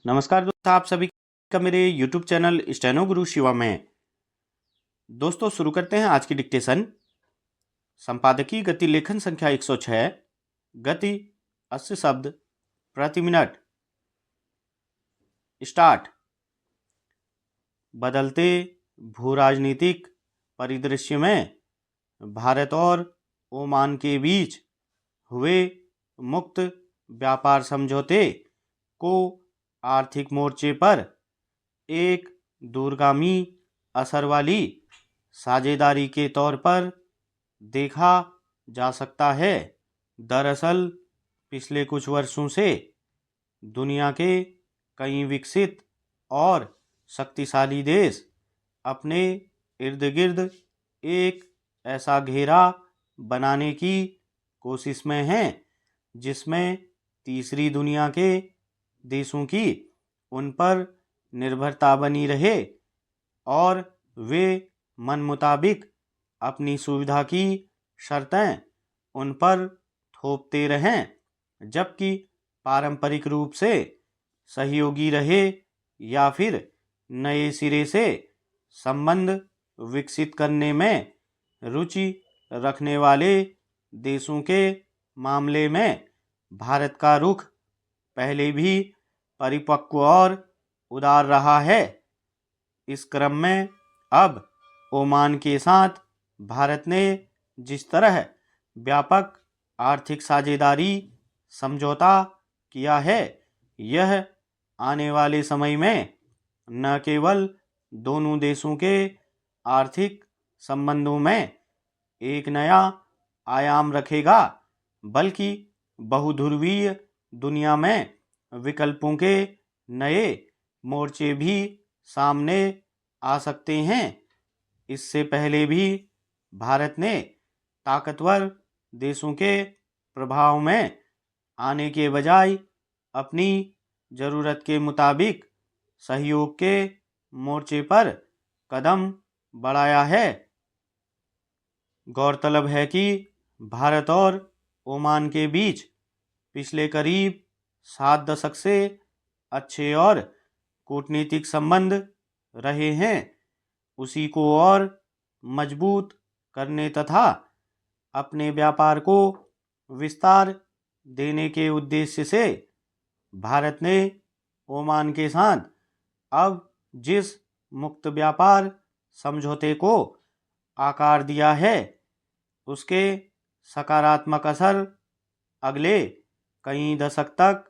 नमस्कार दोस्तों, आप सभी का मेरे YouTube चैनल स्टेनो गुरु शिवा में। दोस्तों शुरू करते हैं आज की डिक्टेशन। संपादकीय गति लेखन संख्या 106, गति 80 शब्द प्रति मिनट। स्टार्ट। बदलते भू-राजनीतिक परिदृश्य में भारत और ओमान के बीच हुए मुक्त व्यापार समझौते को आर्थिक मोर्चे पर एक दूरगामी असर वाली साझेदारी के तौर पर देखा जा सकता है। दरअसल पिछले कुछ वर्षों से दुनिया के कई विकसित और शक्तिशाली देश अपने इर्द गिर्द एक ऐसा घेरा बनाने की कोशिश में हैं जिसमें तीसरी दुनिया के देशों की उन पर निर्भरता बनी रहे और वे मन मुताबिक अपनी सुविधा की शर्तें उन पर थोपते रहें, जबकि पारंपरिक रूप से सहयोगी रहे या फिर नए सिरे से संबंध विकसित करने में रुचि रखने वाले देशों के मामले में भारत का रुख पहले भी परिपक्व और उदार रहा है। इस क्रम में अब ओमान के साथ भारत ने जिस तरह व्यापक आर्थिक साझेदारी समझौता किया है, यह आने वाले समय में न केवल दोनों देशों के आर्थिक संबंधों में एक नया आयाम रखेगा, बल्कि बहुध्रुवीय दुनिया में विकल्पों के नए मोर्चे भी सामने आ सकते हैं। इससे पहले भी भारत ने ताकतवर देशों के प्रभाव में आने के बजाय अपनी ज़रूरत के मुताबिक सहयोग के मोर्चे पर कदम बढ़ाया है। गौरतलब है कि भारत और ओमान के बीच पिछले करीब 7 दशक से अच्छे और कूटनीतिक संबंध रहे हैं। उसी को और मजबूत करने तथा अपने व्यापार को विस्तार देने के उद्देश्य से भारत ने ओमान के साथ अब जिस मुक्त व्यापार समझौते को आकार दिया है, उसके सकारात्मक असर अगले कई दशक तक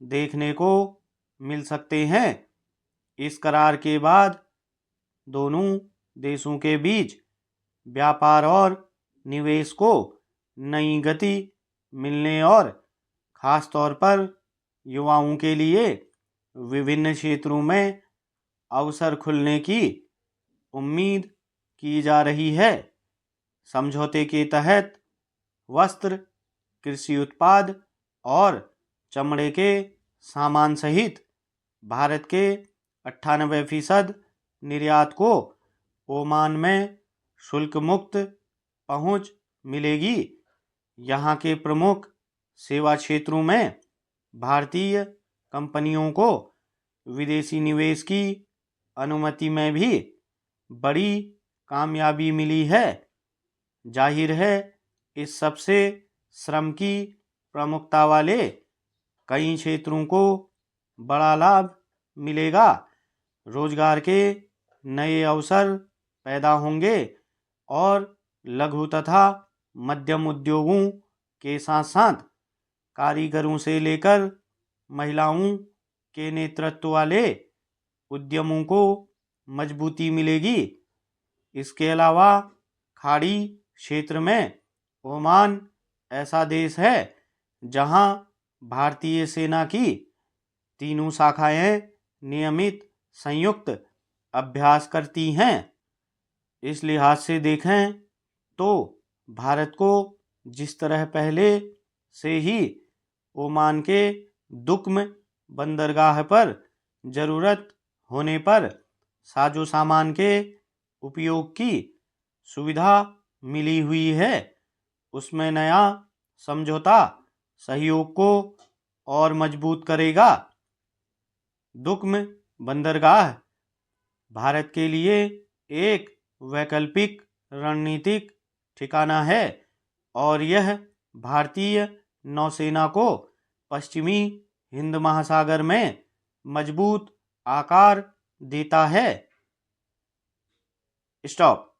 देखने को मिल सकते हैं। इस करार के बाद दोनों देशों के बीच व्यापार और निवेश को नई गति मिलने और खास तौर पर युवाओं के लिए विभिन्न क्षेत्रों में अवसर खुलने की उम्मीद की जा रही है। समझौते के तहत वस्त्र, कृषि उत्पाद और चमड़े के सामान सहित भारत के 98% निर्यात को ओमान में शुल्क मुक्त पहुंच मिलेगी। यहाँ के प्रमुख सेवा क्षेत्रों में भारतीय कंपनियों को विदेशी निवेश की अनुमति में भी बड़ी कामयाबी मिली है। जाहिर है इस सबसे श्रम की प्रमुखता वाले कई क्षेत्रों को बड़ा लाभ मिलेगा। रोजगार के नए अवसर पैदा होंगे और लघु तथा मध्यम उद्योगों के साथ साथ कारीगरों से लेकर महिलाओं के नेतृत्व वाले उद्यमों को मजबूती मिलेगी। इसके अलावा खाड़ी क्षेत्र में ओमान ऐसा देश है जहां भारतीय सेना की तीनों शाखाएं नियमित संयुक्त अभ्यास करती हैं। इस लिहाज से देखें तो भारत को जिस तरह पहले से ही ओमान के दुक्म बंदरगाह पर जरूरत होने पर साजो सामान के उपयोग की सुविधा मिली हुई है, उसमें नया समझौता सहयोग को और मजबूत करेगा। दुक्म बंदरगाह भारत के लिए एक वैकल्पिक रणनीतिक ठिकाना है और यह भारतीय नौसेना को पश्चिमी हिंद महासागर में मजबूत आकार देता है। स्टॉप।